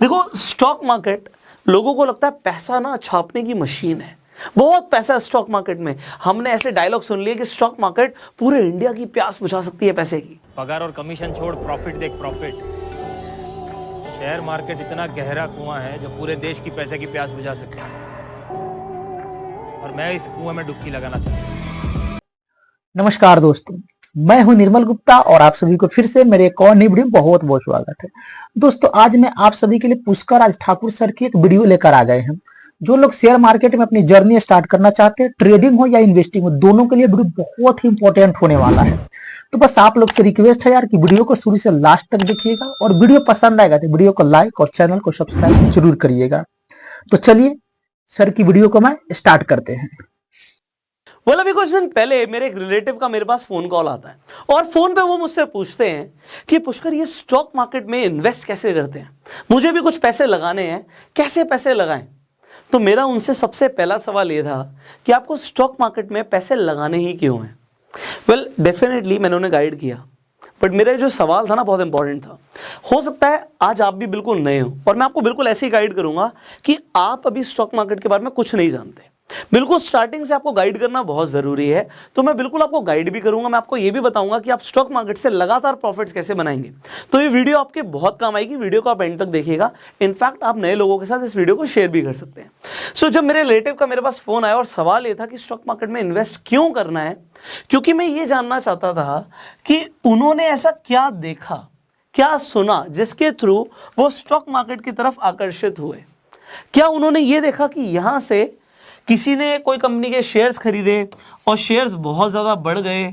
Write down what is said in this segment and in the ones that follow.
देखो stock market, लोगों को लगता है पैसा ना छापने की मशीन है, बहुत पैसा है स्टॉक मार्केट में। हमने ऐसे डायलॉग सुन लिए कि स्टॉक मार्केट पूरे इंडिया की प्यास बुझा सकती है पैसे की। पगार और कमीशन छोड़, प्रॉफिट देख प्रॉफिट। शेयर मार्केट इतना गहरा कुआं है जो पूरे देश की पैसे की प्यास बुझा सकता है, और मैं इस कुएं में डुबकी लगाना चाहता हूं। नमस्कार दोस्तों, मैं हूं निर्मल गुप्ता और आप सभी को फिर से मेरे एक और नई वीडियो में बहुत बहुत स्वागत है। दोस्तों, आज मैं आप सभी के लिए पुष्कर राज ठाकुर सर की एक वीडियो लेकर आ गए हैं। जो लोग शेयर मार्केट में अपनी जर्नी स्टार्ट करना चाहते हैं, ट्रेडिंग हो या इन्वेस्टिंग हो, दोनों के लिए वीडियो बहुत ही इंपॉर्टेंट होने वाला है। तो बस आप लोग से रिक्वेस्ट है यार कि वीडियो को शुरू से लास्ट तक देखिएगा, और वीडियो पसंद आएगा तो वीडियो को लाइक और चैनल को सब्सक्राइब जरूर करिएगा। तो चलिए सर की वीडियो को मैं स्टार्ट करते हैं। well, अभी कुछ दिन पहले मेरे एक रिलेटिव का मेरे पास फोन कॉल आता है, और फोन पे वो मुझसे पूछते हैं कि पुष्कर, ये स्टॉक मार्केट में इन्वेस्ट कैसे करते हैं, मुझे भी कुछ पैसे लगाने हैं, कैसे पैसे लगाएं। तो मेरा उनसे सबसे पहला सवाल ये था कि आपको स्टॉक मार्केट में पैसे लगाने ही क्यों हैं। वेल, डेफिनेटली मैंने उन्हें गाइड किया, बट मेरा जो सवाल था ना बहुत इंपॉर्टेंट था। हो सकता है आज आप भी बिल्कुल नए हो, और मैं आपको बिल्कुल ऐसे ही गाइड करूंगा कि आप अभी स्टॉक मार्केट के बारे में कुछ नहीं जानते। बिल्कुल स्टार्टिंग से आपको गाइड करना बहुत जरूरी है, तो मैं बिल्कुल आपको गाइड भी करूंगा। मैं आपको यह भी बताऊंगा कि आप स्टॉक मार्केट से लगातार प्रॉफिट्स कैसे बनाएंगे। तो ये वीडियो आपके बहुत काम आएगी, वीडियो को आप एंड तक देखिएगा। इनफैक्ट आप नए लोगों के साथ इस वीडियो को शेयर भी कर सकते हैं। सो जब मेरे रिलेटिव का मेरे पास फोन आया और सवाल ये था कि स्टॉक मार्केट में इन्वेस्ट क्यों करना है, क्योंकि मैं ये जानना चाहता था कि उन्होंने ऐसा क्या देखा, क्या सुना जिसके थ्रू वो स्टॉक मार्केट की तरफ आकर्षित हुए। क्या उन्होंने ये देखा कि यहां से किसी ने कोई कंपनी के शेयर्स खरीदे और शेयर्स बहुत ज़्यादा बढ़ गए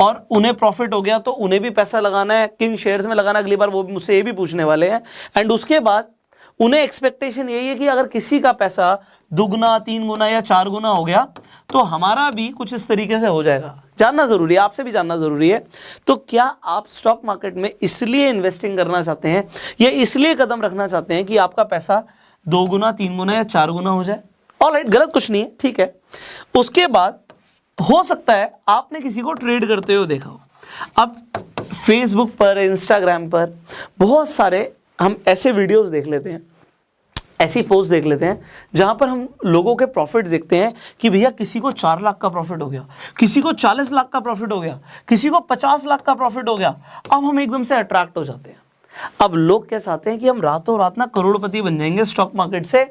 और उन्हें प्रॉफिट हो गया, तो उन्हें भी पैसा लगाना है, किन शेयर्स में लगाना है, अगली बार वो मुझसे ये भी पूछने वाले हैं। एंड उसके बाद उन्हें एक्सपेक्टेशन यही है कि अगर किसी का पैसा दुगना, 3 गुना या 4 गुना हो गया तो हमारा भी कुछ इस तरीके से हो जाएगा। जानना जरूरी है, आपसे भी जानना जरूरी है। तो क्या आप स्टॉक मार्केट में इसलिए इन्वेस्टिंग करना चाहते हैं या इसलिए कदम रखना चाहते हैं कि आपका पैसा 2 गुना, 3 गुना या 4 गुना हो जाए? ऑलराइट, गलत कुछ नहीं है, ठीक है। उसके बाद हो सकता है आपने किसी को ट्रेड करते हुए देखा हो। अब फेसबुक पर, इंस्टाग्राम पर बहुत सारे हम ऐसे वीडियोस देख लेते हैं, ऐसी पोस्ट देख लेते हैं जहां पर हम लोगों के प्रॉफिट देखते हैं कि भैया किसी को 4 लाख का प्रॉफिट हो गया, किसी को 40 लाख का प्रॉफिट हो गया, किसी को 50 लाख का प्रॉफिट हो गया। अब हम एकदम से अट्रैक्ट हो जाते हैं। अब लोग क्या चाहते हैं कि हम रातों रात ना करोड़पति बन जाएंगे स्टॉक मार्केट से,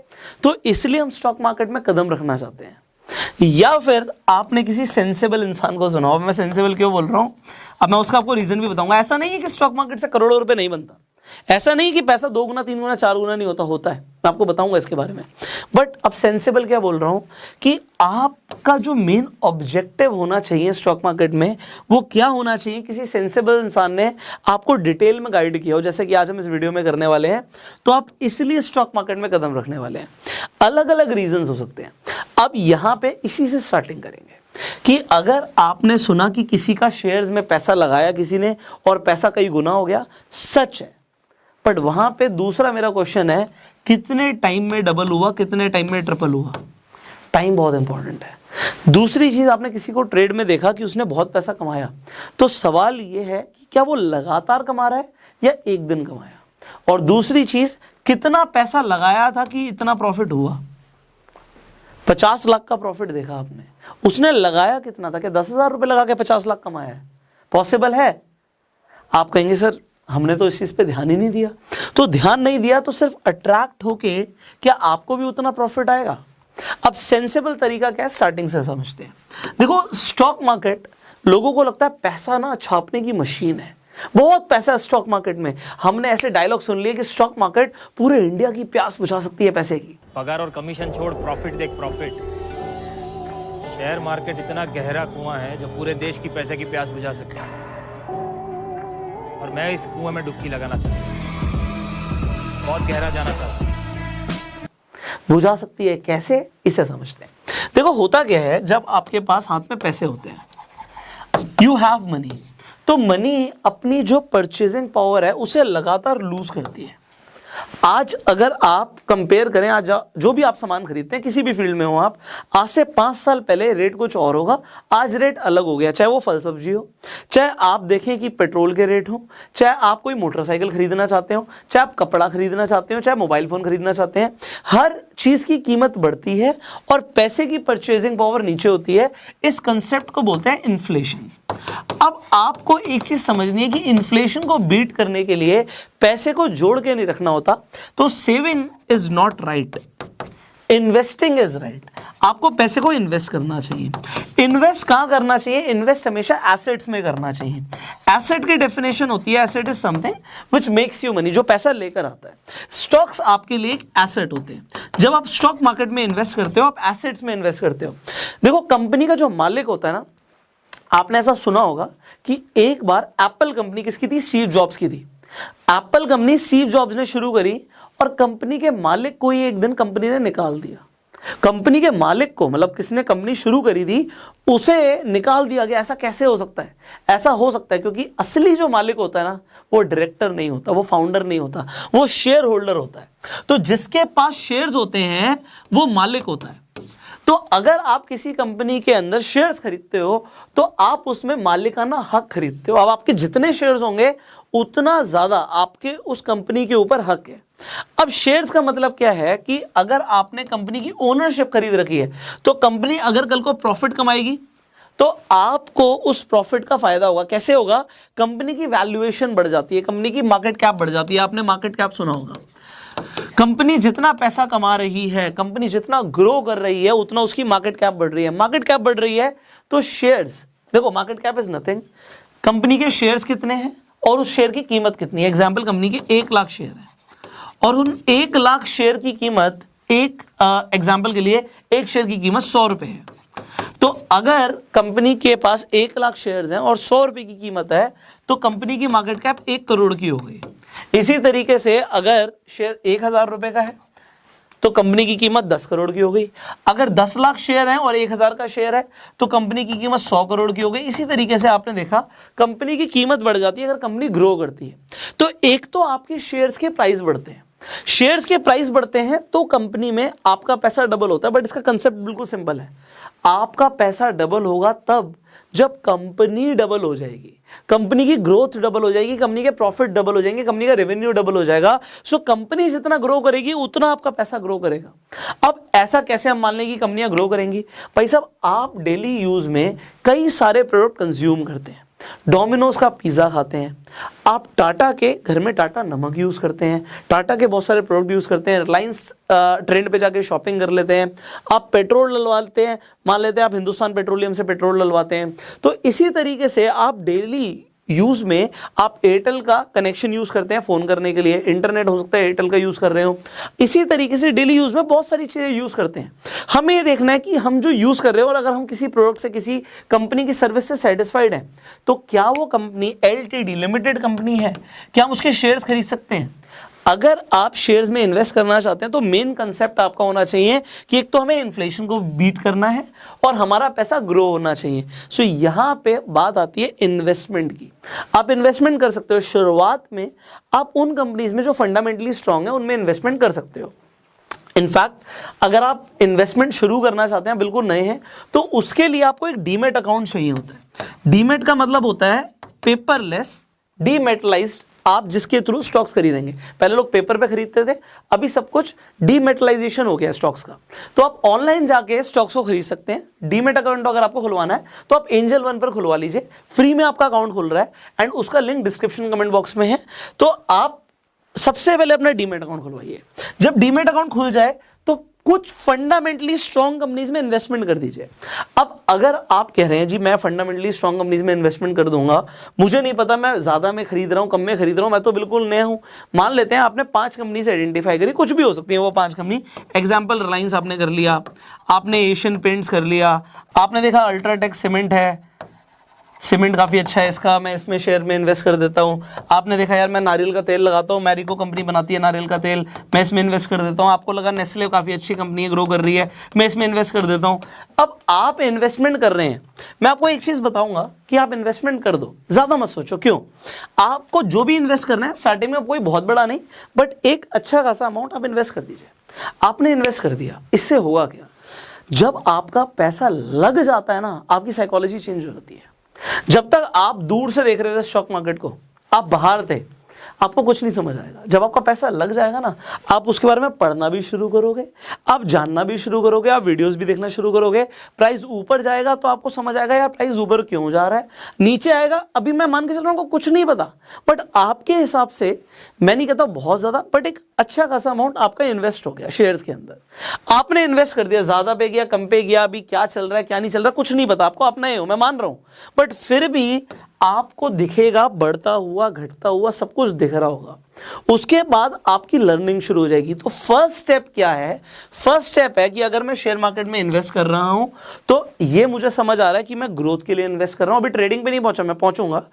तो इसलिए हम स्टॉक मार्केट में कदम रखना चाहते हैं। या फिर आपने किसी सेंसेबल इंसान को सुना हो। मैं सेंसेबल क्यों बोल रहा हूं, अब मैं उसका आपको रीजन भी बताऊंगा। ऐसा नहीं है कि स्टॉक मार्केट से करोड़ों रुपए नहीं बनता, ऐसा नहीं कि पैसा 2 गुना, 3 गुना, 4 गुना नहीं होता, होता है, मैं आपको बताऊंगा इसके बारे में। बट अब सेंसेबल क्या बोल रहा हूं कि आपका जो मेन ऑब्जेक्टिव होना चाहिए स्टॉक मार्केट में, वो क्या होना चाहिए। किसी सेंसेबल इंसान ने आपको डिटेल में गाइड किया हो, जैसे कि आज हम इस वीडियो में करने वाले हैं, तो आप इसलिए स्टॉक मार्केट में कदम रखने वाले हैं। अलग अलग रीजंस हो सकते हैं। अब यहां पे इसी से स्टार्टिंग करेंगे कि अगर आपने सुना कि किसी का शेयर्स में पैसा लगाया किसी ने और पैसा कई गुना हो गया, सच है। बट वहां पे दूसरा मेरा क्वेश्चन है, कितने टाइम में डबल हुआ, कितने टाइम में ट्रिपल हुआ। टाइम बहुत इंपॉर्टेंट है। दूसरी चीज, आपने किसी को ट्रेड में देखा कि उसने बहुत पैसा कमाया, तो सवाल यह है कि क्या वो लगातार कमा रहा है या एक दिन कमाया। और दूसरी चीज, कितना पैसा लगाया था कि इतना प्रॉफिट हुआ। 50 लाख का प्रॉफिट देखा आपने, उसने लगाया कितना था? क्या 10,000 रुपए लगा के 50 लाख कमाया है? पॉसिबल है? आप कहेंगे सर हमने तो इस चीज पे ध्यान ही नहीं दिया। तो ध्यान नहीं दिया तो सिर्फ अट्रैक्ट होके क्या आपको भी उतना प्रॉफिट आएगा? अब सेंसेबल तरीका क्या है, स्टार्टिंग से समझते हैं। देखो स्टॉक मार्केट, लोगों को लगता है पैसा ना छापने की मशीन है, बहुत पैसा है स्टॉक मार्केट में। हमने ऐसे डायलॉग सुन लिए कि स्टॉक मार्केट पूरे इंडिया की प्यास बुझा सकती है पैसे की। पगार और कमीशन छोड़, प्रॉफिट देख प्रॉफिट। शेयर मार्केट इतना गहरा कुआं है जो पूरे देश की पैसे की प्यास बुझा सकता है, और मैं इस कुएं में डुबकी लगाना चाहता हूं, बहुत गहरा जाना चाहता हूं। बुझा सकती है कैसे, इसे समझते हैं। देखो होता क्या है, जब आपके पास हाथ में पैसे होते हैं, यू हैव मनी, तो मनी अपनी जो परचेजिंग पावर है उसे लगातार लूज करती है। आज अगर आप कंपेयर करें, आज जो भी आप सामान खरीदते हैं किसी भी फील्ड में हो आप, आज से 5 साल पहले रेट कुछ और होगा, आज रेट अलग हो गया। चाहे वो फल सब्जी हो, चाहे आप देखें कि पेट्रोल के रेट हो, चाहे आप कोई मोटरसाइकिल खरीदना चाहते हो, चाहे आप कपड़ा खरीदना चाहते हो, चाहे मोबाइल फोन खरीदना चाहते हैं, हर चीज की कीमत बढ़ती है और पैसे की परचेजिंग पावर नीचे होती है। इस कंसेप्ट को बोलते हैं इन्फ्लेशन। अब आपको एक चीज समझनी है कि इन्फ्लेशन को बीट करने के लिए पैसे को जोड़ के नहीं रखना होता। तो saving is not right, investing is right. आपको पैसे को इन्वेस्ट करना चाहिए। इन्वेस्ट कहां करना चाहिए? इन्वेस्ट हमेशा एसेट्स में करना चाहिए। एसेट की डेफिनेशन होती है, asset is something which makes you money, जो पैसा लेकर आता है। स्टॉक्स आपके लिए एक एसेट होते हैं। जब आप स्टॉक मार्केट में इन्वेस्ट करते हो, आप एसेट्स में इन्वेस्ट करते हो। देखो, कंपनी का जो मालिक होता है ना, आपने ऐसा सुना होगा कि एक बार एप्पल कंपनी किसकी थी? स्टीव जॉब्स की थी। एप्पल कंपनी स्टीव जॉब्स ने शुरू करी और कंपनी के मालिक को ही एक दिन कंपनी ने निकाल दिया। कंपनी के मालिक को, मतलब किसने कंपनी शुरू करी थी, उसे निकाल दिया गया। ऐसा कैसे हो सकता है? ऐसा हो सकता है क्योंकि असली जो मालिक होता है ना, वो डायरेक्टर नहीं होता, वो फाउंडर नहीं होता, वो शेयर होल्डर होता है। तो जिसके पास शेयर्स होते हैं वो मालिक होता है। तो अगर आप किसी कंपनी के अंदर शेयर्स खरीदते हो तो आप उसमें मालिकाना हक खरीदते हो। अब आपके जितने शेयर्स होंगे उतना ज्यादा आपके उस कंपनी के ऊपर हक है। अब शेयर्स का मतलब क्या है कि अगर आपने कंपनी की ओनरशिप खरीद रखी है तो कंपनी अगर कल को प्रॉफिट कमाएगी तो आपको उस प्रॉफिट का फायदा होगा। कैसे होगा? कंपनी की वैल्यूएशन बढ़ जाती है, कंपनी की मार्केट कैप बढ़ जाती है। आपने मार्केट कैप सुना होगा। कंपनी जितना पैसा कमा रही है, कंपनी जितना ग्रो कर रही है, उतना उसकी मार्केट कैप बढ़ रही है। मार्केट कैप बढ़ रही है तो शेयर्स, देखो market cap is nothing, company के शेयर्स कितने हैं और उस शेयर की कीमत कितनी है। एग्जांपल, कंपनी के 1 लाख शेयर है और उन 1 लाख शेयर की कीमत, एक एग्जांपल के लिए, एक शेयर की कीमत 100 रुपए है। तो अगर कंपनी के पास 1 लाख शेयर्स हैं और 100 रुपए की कीमत है तो कंपनी की मार्केट कैप 1 करोड़ की हो गई। इसी तरीके से अगर शेयर 1000 रुपए का है तो कंपनी की कीमत 10 करोड़ की हो गई। अगर 10 लाख शेयर हैं और 1000 का शेयर है तो कंपनी की कीमत 100 करोड़ की हो गई। इसी तरीके से आपने देखा कंपनी की कीमत बढ़ जाती है अगर कंपनी ग्रो करती है। तो एक तो आपके शेयर्स के प्राइस बढ़ते हैं, शेयर्स के प्राइस बढ़ते हैं तो कंपनी में आपका पैसा डबल होता है। बट इसका कंसेप्ट बिल्कुल सिंपल है, आपका पैसा डबल होगा तब जब कंपनी डबल हो जाएगी, कंपनी की ग्रोथ डबल हो जाएगी, कंपनी के प्रॉफिट डबल हो जाएंगे, कंपनी का रेवेन्यू डबल हो जाएगा। सो कंपनी जितना ग्रो करेगी उतना आपका पैसा ग्रो करेगा। अब ऐसा कैसे हम मान लें कि कंपनियां ग्रो करेंगी? भाई साहब, आप डेली यूज में कई सारे प्रोडक्ट कंज्यूम करते हैं। डोमिनोज का पिज्जा खाते हैं आप, टाटा के घर में टाटा नमक यूज करते हैं, टाटा के बहुत सारे प्रोडक्ट यूज करते हैं, रिलायंस ट्रेंड पे जाके शॉपिंग कर लेते हैं, आप पेट्रोल डलवाते हैं, मान लेते हैं आप हिंदुस्तान पेट्रोलियम से पेट्रोल डलवाते हैं। तो इसी तरीके से आप डेली यूज में आप एयरटेल का कनेक्शन यूज करते हैं फोन करने के लिए, इंटरनेट हो सकता है एयरटेल का यूज कर रहे हो। इसी तरीके से डेली यूज में बहुत सारी चीजें यूज करते हैं। हमें ये देखना है कि हम जो यूज कर रहे हो और अगर हम किसी प्रोडक्ट से, किसी कंपनी की सर्विस से सेटिस्फाइड हैं तो क्या वो कंपनी एलटीडी लिमिटेड कंपनी है, क्या हम उसके शेयर्स खरीद सकते हैं? अगर आप शेयर्स में इन्वेस्ट करना चाहते हैं तो मेन कंसेप्ट आपका होना चाहिए कि एक तो हमें इन्फ्लेशन को बीट करना है और हमारा पैसा ग्रो होना चाहिए। सो यहां पे बात आती है इन्वेस्टमेंट की। आप इन्वेस्टमेंट कर सकते हो, शुरुआत में आप उन कंपनीज में जो फंडामेंटली स्ट्रांग है उनमें इन्वेस्टमेंट कर सकते हो। इनफैक्ट अगर आप इन्वेस्टमेंट शुरू करना चाहते हैं, बिल्कुल नए हैं, तो उसके लिए आपको एक डीमेट अकाउंट चाहिए होता है। डीमेट का मतलब होता है पेपरलेस डीमेटलाइज्ड, आप जिसके थ्रू स्टॉक्स खरीदेंगे। पहले लोग पेपर पे खरीदते थे, अभी सब कुछ डीमेटलाइजेशन हो गया स्टॉक्स का। तो आप ऑनलाइन जाके स्टॉक्स को खरीद सकते हैं। डीमेट अकाउंट अगर आपको खुलवाना है तो आप एंजल वन पर खुलवा लीजिए, फ्री में आपका अकाउंट खुल रहा है एंड उसका लिंक डिस्क्रिप्शन कमेंट बॉक्स में है। तो आप सबसे पहले अपना डीमेट अकाउंट खुलवाइए। जब डीमेट अकाउंट खुल जाए तो कुछ फंडामेंटली स्ट्रॉन्ग कंपनीज में इन्वेस्टमेंट कर दीजिए। अब अगर आप कह रहे हैं जी मैं फंडामेंटली स्ट्रॉन्ग कंपनीज में इन्वेस्टमेंट कर दूंगा, मुझे नहीं पता मैं ज्यादा में खरीद रहा हूं कम में खरीद रहा हूं, मैं तो बिल्कुल नया हूं। मान लेते हैं आपने 5 कंपनी से आइडेंटिफाई करी, कुछ भी हो सकती है वो 5 कंपनी। एग्जाम्पल रिलायंस आपने कर लिया, आपने एशियन पेंट्स कर लिया, आपने देखा अल्ट्राटेक सीमेंट है, सीमेंट काफ़ी अच्छा है इसका, मैं इसमें शेयर में इन्वेस्ट कर देता हूँ। आपने देखा यार मैं नारियल का तेल लगाता हूँ, मैरिको कंपनी बनाती है नारियल का तेल, मैं इसमें इन्वेस्ट कर देता हूँ। आपको लगा नेस्ले काफ़ी अच्छी कंपनी है, ग्रो कर रही है, मैं इसमें इन्वेस्ट कर देता हूँ। अब आप इन्वेस्टमेंट कर रहे हैं, मैं आपको एक चीज़ बताऊंगा कि आप इन्वेस्टमेंट कर दो, ज़्यादा मत सोचो। क्यों? आपको जो भी इन्वेस्ट करना है स्टार्टिंग में कोई बहुत बड़ा नहीं, बट एक अच्छा खासा अमाउंट आप इन्वेस्ट कर दीजिए। आपने इन्वेस्ट कर दिया, इससे होगा क्या? जब आपका पैसा लग जाता है ना, आपकी साइकोलॉजी चेंज हो जाती है। जब तक आप दूर से देख रहे थे स्टॉक मार्केट को, आप बाहर थे, आपको कुछ नहीं समझ आएगा। जब आपका पैसा लग जाएगा ना, आप उसके बारे में पढ़ना भी शुरू करोगे, आप जानना भी शुरू करोगे, आप वीडियोस भी देखना शुरू करोगे। प्राइस ऊपर जाएगा तो आपको समझ आएगा यार प्राइस ऊपर क्यों जा रहा है, नीचे आएगा अभी मैं मान के चल रहा हूँ कुछ नहीं पता, बट आपके हिसाब से, मैं नहीं कहता बहुत ज़्यादा, बट एक अच्छा खासा अमाउंट आपका इन्वेस्ट हो गया शेयर्स के अंदर। आपने इन्वेस्ट कर दिया, ज़्यादा पे गया कम पे गया, अभी क्या चल रहा है क्या नहीं चल रहा कुछ नहीं पता, आपको अपना ही हो, मैं मान रहा हूँ, बट फिर भी आपको दिखेगा बढ़ता हुआ घटता हुआ सब कुछ दिख रहा होगा। उसके बाद आपकी लर्निंग शुरू हो जाएगी। तो फर्स्ट स्टेप क्या है? फर्स्ट स्टेप है कि अगर मैं शेयर मार्केट में इन्वेस्ट कर रहा हूं तो ये मुझे समझ आ रहा है कि मैं ग्रोथ के लिए इन्वेस्ट कर रहा हूं, अभी ट्रेडिंग पे नहीं पहुंचा, मैं पहुंचूंगा।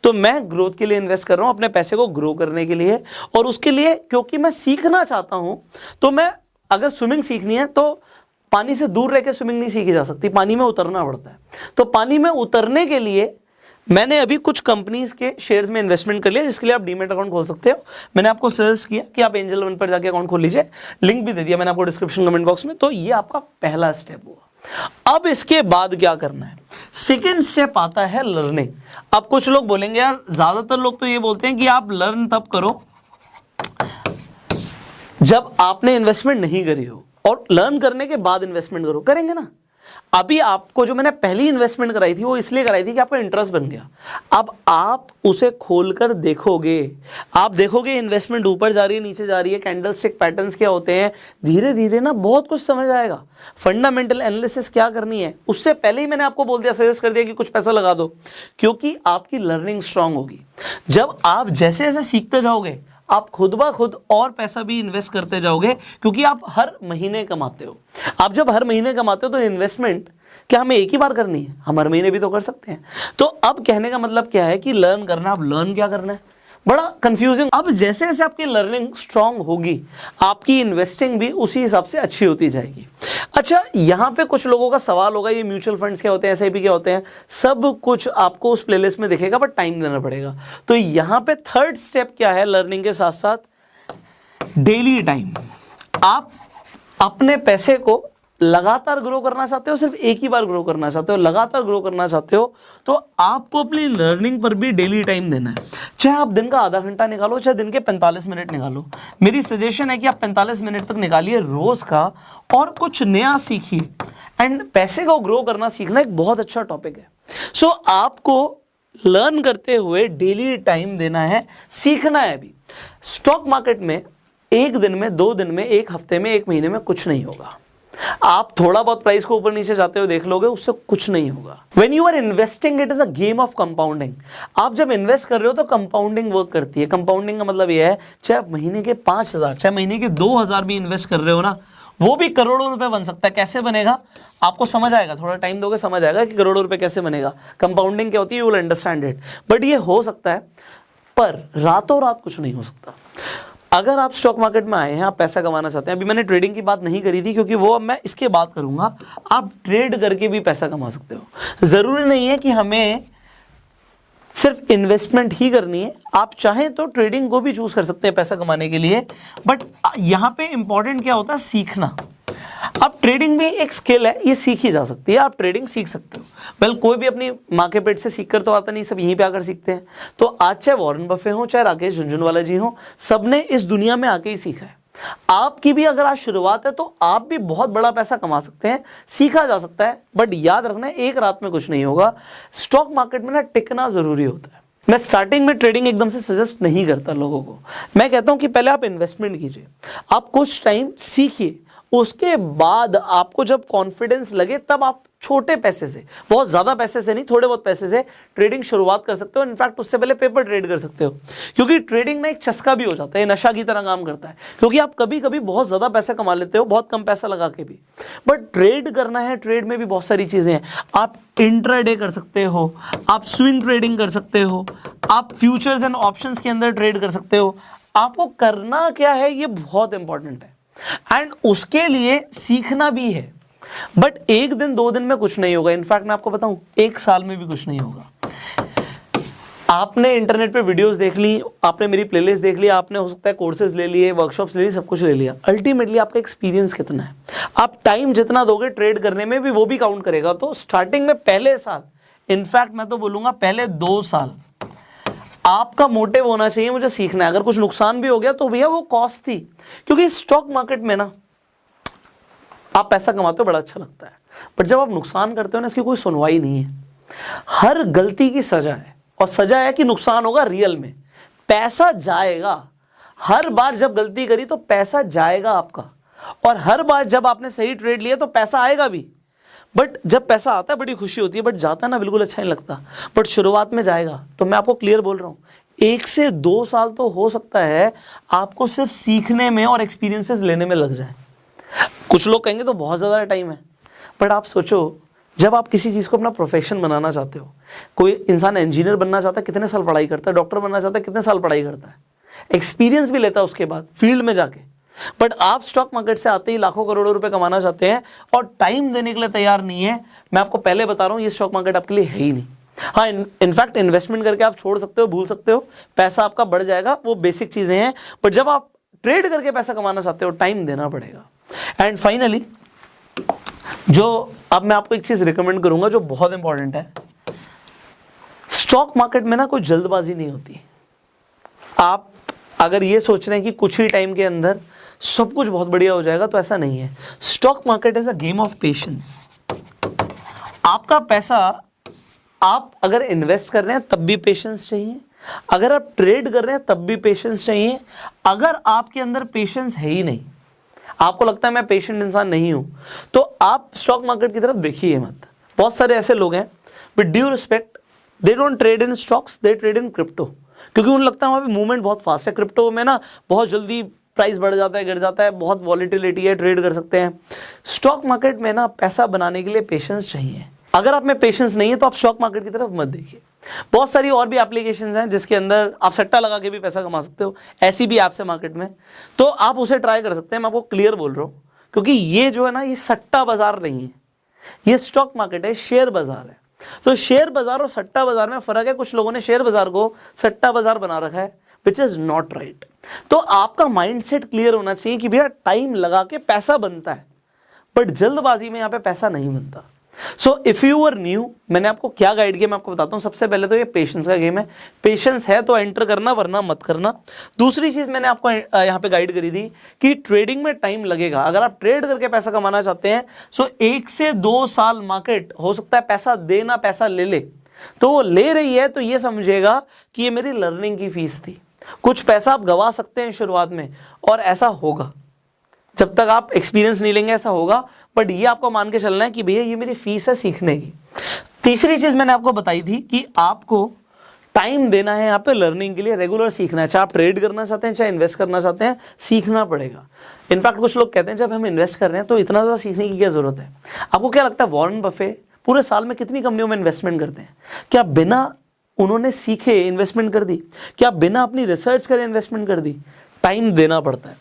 तो मैं ग्रोथ के लिए इन्वेस्ट कर रहा हूं, अपने पैसे को ग्रो करने के लिए, और उसके लिए क्योंकि मैं सीखना चाहता हूं। तो मैं अगर स्विमिंग सीखनी है तो पानी से दूर रह के स्विमिंग नहीं सीखी जा सकती, पानी में उतरना पड़ता है। तो पानी में उतरने के लिए मैंने अभी कुछ कंपनीज के शेयर्स में इन्वेस्टमेंट कर लिया, जिसके लिए आप डीमेट अकाउंट खोल सकते हो। मैंने आपको सजेस्ट किया कि आप एंजल वन पर जाके अकाउंट खोल लीजिए, लिंक भी दे दिया मैंने आपको डिस्क्रिप्शन कमेंट बॉक्स में। तो ये आपका पहला स्टेप हुआ। अब इसके बाद क्या करना है? सेकेंड स्टेप आता है लर्निंग। अब कुछ लोग बोलेंगे यार, ज्यादातर लोग तो ये बोलते हैं कि आप लर्न तब करो जब आपने इन्वेस्टमेंट नहीं करी हो, और लर्न करने के बाद इन्वेस्टमेंट करो। करेंगे ना? अभी आपको जो मैंने पहली इन्वेस्टमेंट कराई थी वो इसलिए कराई थी कि आपका इंटरेस्ट बन गया। अब आप उसे खोलकर देखोगे, आप देखोगे इन्वेस्टमेंट ऊपर जा रही है नीचे जा रही है, कैंडलस्टिक पैटर्न्स क्या होते हैं, धीरे धीरे ना बहुत कुछ समझ आएगा। फंडामेंटल एनालिसिस क्या करनी है उससे पहले ही मैंने आपको बोल दिया, सजेस्ट कर दिया कि कुछ पैसा लगा दो, क्योंकि आपकी लर्निंग स्ट्रांग होगी। जब आप जैसे जैसे सीखते जाओगे आप खुद ब खुद और पैसा भी इन्वेस्ट करते जाओगे, क्योंकि आप हर महीने कमाते हो। आप जब हर महीने कमाते हो तो इन्वेस्टमेंट क्या हमें एक ही बार करनी है? हम हर महीने भी तो कर सकते हैं। तो अब कहने का मतलब क्या है कि लर्न करना। अब लर्न क्या करना है? बड़ा कंफ्यूजिंग। अब जैसे जैसे आपकी लर्निंग स्ट्रांग होगी, आपकी इन्वेस्टिंग भी उसी हिसाब से अच्छी होती जाएगी। अच्छा, यहाँ पे कुछ लोगों का सवाल होगा, ये म्यूचुअल फंड्स क्या होते हैं, एसआईपी क्या होते हैं, सब कुछ आपको उस प्लेलिस्ट में दिखेगा, बट टाइम देना पड़ेगा। तो यहाँ पे थर्ड स्टेप क्या है लर्निंग के साथ साथ? Daily time. आप अपने पैसे को लगातार ग्रो करना चाहते हो, सिर्फ एक ही बार ग्रो करना चाहते हो, लगातार ग्रो करना चाहते हो, तो आपको अपनी लर्निंग पर भी डेली टाइम देना है। चाहे आप दिन का आधा घंटा निकालो, चाहे दिन के 45 मिनट निकालो। मेरी सजेशन है कि आप 45 मिनट तक निकालिए रोज का, और कुछ नया सीखिए। एंड पैसे को ग्रो करना सीखना एक बहुत अच्छा टॉपिक है। सो आपको लर्न करते हुए डेली टाइम देना है, सीखना है। अभी स्टॉक मार्केट में एक दिन में, 2 दिन में, एक हफ्ते में, एक महीने में कुछ नहीं होगा। आप थोड़ा बहुत प्राइस को ऊपर नीचे जाते हुए देख लोगे, उससे कुछ नहीं होगा। When you are investing, it is a game of compounding। आप जब इन्वेस्ट कर रहे हो तो कंपाउंडिंग वर्क करती है। कंपाउंडिंग का मतलब यह है, चाहे आप महीने के 5,000, चाहे महीने के 2,000 भी इन्वेस्ट कर रहे हो ना, वो भी करोड़ों रुपए बन सकता है। कैसे बनेगा आपको समझ आएगा, थोड़ा टाइम दोगे समझ आएगा कि करोड़ों रुपए कैसे बनेगा। कंपाउंडिंग क्या होती है, you will understand it. But ये हो सकता है, पर रातों रात कुछ नहीं हो सकता। अगर आप स्टॉक मार्केट में आए हैं, आप पैसा कमाना चाहते हैं, अभी मैंने ट्रेडिंग की बात नहीं करी थी क्योंकि वो अब मैं इसके बाद करूंगा। आप ट्रेड करके भी पैसा कमा सकते हो। जरूरी नहीं है कि हमें सिर्फ इन्वेस्टमेंट ही करनी है, आप चाहें तो ट्रेडिंग को भी चूज कर सकते हैं पैसा कमाने के लिए। बट यहाँ पे इंपॉर्टेंट क्या होता है, सीखना। अब ट्रेडिंग भी एक स्किल है, ये सीखी जा सकती है, आप ट्रेडिंग सीख सकते हो। वेल, कोई भी अपनी माँ के पेट से सीख कर तो आता नहीं, सब यहीं पे आकर सीखते हैं। तो आज चाहे वॉरेन बफे हो, चाहे राकेश झुनझुनवाला जी हो, सबने इस दुनिया में आके ही सीखा है। आपकी भी अगर आज शुरुआत है तो आप भी बहुत बड़ा पैसा कमा सकते हैं, सीखा जा सकता है। बट याद रखना, एक रात में कुछ नहीं होगा। स्टॉक मार्केट में ना टिकना जरूरी होता है। मैं स्टार्टिंग में ट्रेडिंग एकदम से सजेस्ट नहीं करता लोगों को। मैं कहता हूं कि पहले आप इन्वेस्टमेंट कीजिए, आप कुछ टाइम सीखिए, उसके बाद आपको जब कॉन्फिडेंस लगे तब आप छोटे पैसे से, बहुत ज़्यादा पैसे से नहीं, थोड़े बहुत पैसे से ट्रेडिंग शुरुआत कर सकते हो। इनफैक्ट उससे पहले पेपर ट्रेड कर सकते हो, क्योंकि ट्रेडिंग में एक चस्का भी हो जाता है, नशा की तरह काम करता है। क्योंकि आप कभी कभी बहुत ज़्यादा पैसा कमा लेते हो बहुत कम पैसा लगा के भी, बट ट्रेड करना है, ट्रेड में भी बहुत सारी चीज़ें हैं। आप इंट्राडे कर सकते हो, आप स्विंग ट्रेडिंग कर सकते हो, आप फ्यूचर्स एंड ऑप्शंस के अंदर ट्रेड कर सकते हो। आपको करना क्या है ये बहुत इंपॉर्टेंट है, एंड उसके लिए सीखना भी है। बट एक दिन दो दिन में कुछ नहीं होगा, इनफैक्ट मैं आपको बताऊं एक साल में भी कुछ नहीं होगा। आपने इंटरनेट पे वीडियोस देख ली, आपने मेरी प्लेलिस्ट देख ली, आपने हो सकता है कोर्सेज ले लिए, वर्कशॉप्स ले ली, सब कुछ ले लिया, अल्टीमेटली आपका एक्सपीरियंस कितना है, आप टाइम जितना दोगे ट्रेड करने में भी वो भी काउंट करेगा। तो स्टार्टिंग में पहले साल, इनफैक्ट मैं तो बोलूंगा पहले 2 साल आपका मोटिव होना चाहिए मुझे सीखना है। अगर कुछ नुकसान भी हो गया तो भैया वो कॉस्ट थी, क्योंकि स्टॉक मार्केट में ना आप पैसा कमाते हो बड़ा अच्छा लगता है, बट जब आप नुकसान करते हो ना इसकी कोई सुनवाई नहीं है। हर गलती की सजा है, और सजा है कि नुकसान होगा रियल में, पैसा जाएगा। हर बार जब गलती करी तो पैसा जाएगा आपका, और हर बार जब आपने सही ट्रेड लिया तो पैसा आएगा भी। बट जब पैसा आता है बड़ी खुशी होती है, बट जाता है ना बिल्कुल अच्छा नहीं लगता। बट शुरुआत में जाएगा, तो मैं आपको क्लियर बोल रहा हूँ 1 से 2 साल तो हो सकता है आपको सिर्फ सीखने में और एक्सपीरियंसेस लेने में लग जाए। कुछ लोग कहेंगे तो बहुत ज़्यादा टाइम है, बट आप सोचो जब आप किसी चीज़ को अपना प्रोफेशन बनाना चाहते हो, कोई इंसान इंजीनियर बनना चाहता है कितने साल पढ़ाई करता है, डॉक्टर बनना चाहता है कितने साल पढ़ाई करता है, एक्सपीरियंस भी लेता है उसके बाद फील्ड में जाके। बट आप स्टॉक मार्केट से आते ही लाखों करोड़ों रुपए कमाना चाहते हैं और टाइम देने के लिए तैयार नहीं है। मैं आपको पहले बता रहा हूँ ये स्टॉक मार्केट आपके लिए है ही नहीं। हाँ, इनफैक्ट इन्वेस्टमेंट करके आप छोड़ सकते हो, भूल सकते हो, पैसा आपका बढ़ जाएगा, वो बेसिक चीज़ें हैं। बट जब आप ट्रेड करके पैसा कमाना चाहते हो टाइम देना पड़ेगा। एंड फाइनली जो अब मैं आपको एक चीज रिकमेंड करूंगा जो बहुत इंपॉर्टेंट है, स्टॉक मार्केट में ना कोई जल्दबाजी नहीं होती। आप अगर ये सोच रहे हैं कि कुछ ही टाइम के अंदर सब कुछ बहुत बढ़िया हो जाएगा, तो ऐसा नहीं है। Stock market is a game of patience. आपका पैसा आप अगर इन्वेस्ट कर रहे हैं तब भी पेशेंस चाहिए, अगर आप ट्रेड कर रहे हैं तब भी पेशेंस चाहिए। अगर आपके अंदर पेशेंस है ही नहीं, आपको लगता है मैं पेशेंट इंसान नहीं हूं, तो आप स्टॉक मार्केट की तरफ देखिए मत। बहुत सारे ऐसे लोग हैं with due respect, they don't trade in stocks, they trade in crypto, क्योंकि उन्हें लगता है वहां पे मूवमेंट बहुत फास्ट है। क्रिप्टो में ना बहुत जल्दी प्राइस बढ़ जाता है, गिर जाता है, बहुत वॉलिटिलिटी है, ट्रेड कर सकते हैं। स्टॉक मार्केट में ना पैसा बनाने के लिए पेशेंस चाहिए। अगर आप में पेशेंस नहीं है तो आप स्टॉक मार्केट की तरफ मत देखिए। बहुत सारी और भी एप्लीकेशंस हैं जिसके अंदर आप सट्टा लगा के भी पैसा कमा सकते हो, ऐसी भी ऐप्स है मार्केट में, तो आप उसे ट्राई कर सकते हैं। मैं आपको क्लियर बोल रहा हूँ, क्योंकि ये जो है ना ये सट्टा बाजार नहीं है, ये स्टॉक मार्केट है, शेयर बाजार है। तो शेयर बाजार और सट्टा बाजार में फर्क है। कुछ लोगों ने शेयर बाजार को सट्टा बाजार बना रखा है, विच इज नॉट राइट। तो आपका माइंडसेट क्लियर होना चाहिए कि भैया टाइम लगा के पैसा बनता है, बट जल्दबाजी में यहाँ पे पैसा नहीं बनता। So if you are new, मैंने आपको क्या गाइड किया मैं आपको बताता हूँ। सबसे पहले तो ये पेशेंस का गेम है, पेशेंस है तो एंटर करना, वरना मत करना। दूसरी चीज मैंने आपको यहाँ पे गाइड करी थी कि ट्रेडिंग में टाइम लगेगा। अगर आप ट्रेड करके पैसा कमाना चाहते हैं, सो 1 से 2 साल मार्केट हो सकता है पैसा देना, पैसा ले ले, तो वो ले रही है तो ये समझेगा कि ये मेरी लर्निंग की फीस थी। कुछ पैसा आप गवा सकते हैं शुरुआत में, और ऐसा होगा जब तक आप एक्सपीरियंस नहीं लेंगे, ऐसा होगा। बट ये आपको मान के चलना है कि भैया ये मेरी फीस है सीखने की। तीसरी चीज मैंने आपको बताई थी कि आपको टाइम देना है यहाँ पे लर्निंग के लिए, रेगुलर सीखना है। चाहे आप ट्रेड करना चाहते हैं, चाहे इन्वेस्ट करना चाहते हैं, सीखना पड़ेगा। इनफैक्ट कुछ लोग कहते हैं जब हम इन्वेस्ट कर रहे हैं तो इतना ज़्यादा सीखने की क्या जरूरत है। आपको क्या लगता है वॉरेन बफे पूरे साल में कितनी कंपनियों में इन्वेस्टमेंट करते हैं? क्या बिना उन्होंने सीखे इन्वेस्टमेंट कर दी? क्या बिना अपनी रिसर्च करे इन्वेस्टमेंट कर दी? टाइम देना पड़ता है।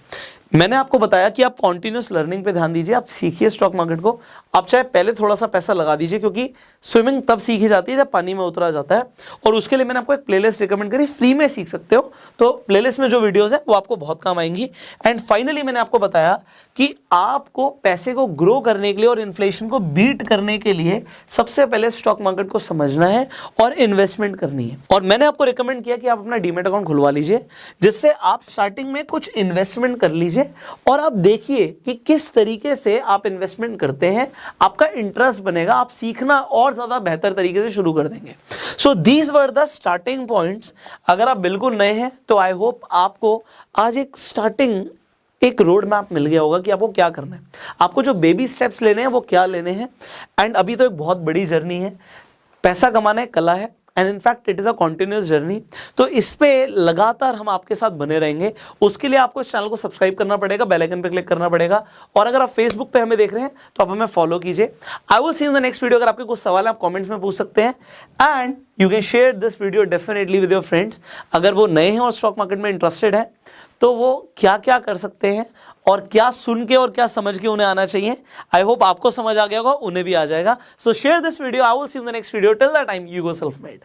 मैंने आपको बताया कि आप कॉन्टिन्यूस लर्निंग पे ध्यान दीजिए, आप सीखिए स्टॉक मार्केट को। आप चाहे पहले थोड़ा सा पैसा लगा दीजिए, क्योंकि स्विमिंग तब सीखी जाती है जब पानी में उतरा जाता है। और उसके लिए मैंने आपको एक प्लेलिस्ट रिकमेंड करी, फ्री में सीख सकते हो। तो प्लेलिस्ट में जो वीडियोस है वो आपको बहुत काम आएंगी। एंड फाइनली मैंने आपको बताया कि आपको पैसे को ग्रो करने के लिए और इन्फ्लेशन को बीट करने के लिए सबसे पहले स्टॉक मार्केट को समझना है और इन्वेस्टमेंट करनी है। और मैंने आपको रिकमेंड किया कि आप अपना डीमैट अकाउंट खुलवा लीजिए, जिससे आप स्टार्टिंग में कुछ इन्वेस्टमेंट कर लीजिए और आप देखिए कि किस तरीके से आप इन्वेस्टमेंट करते हैं, आपका इंटरेस्ट बनेगा, आप सीखना और ज्यादा बेहतर तरीके से शुरू कर देंगे। So these were the starting points. अगर आप बिल्कुल नए हैं तो आई होप आपको आज एक स्टार्टिंग एक रोड मैप मिल गया होगा कि आपको क्या करना है, आपको जो बेबी स्टेप्स लेने हैं वो क्या लेने हैं। एंड अभी तो एक बहुत बड़ी जर्नी है, पैसा कमाना एक कला है and in fact it is a continuous journey. तो इस पे लगातार हम आपके साथ बने रहेंगे। उसके लिए आपको इस चैनल को सब्सक्राइब करना पड़ेगा, बेल आइकन पे क्लिक करना पड़ेगा, और अगर आप फेसबुक पे हमें देख रहे हैं तो आप हमें फॉलो कीजिए। I will see you in the next video. अगर आपके कुछ सवाल है आप कमेंट्स में पूछ सकते हैं and you can share this video definitely with your friends. अगर वो नए हैं और स्टॉक मार्केट में इंटरेस्टेड है तो वो क्या क्या कर सकते हैं और क्या सुन के और क्या समझ के उन्हें आना चाहिए। आई होप आपको समझ आ गया होगा, उन्हें भी आ जाएगा। सो share this video. I will see you in the next video. Till that time you go self made.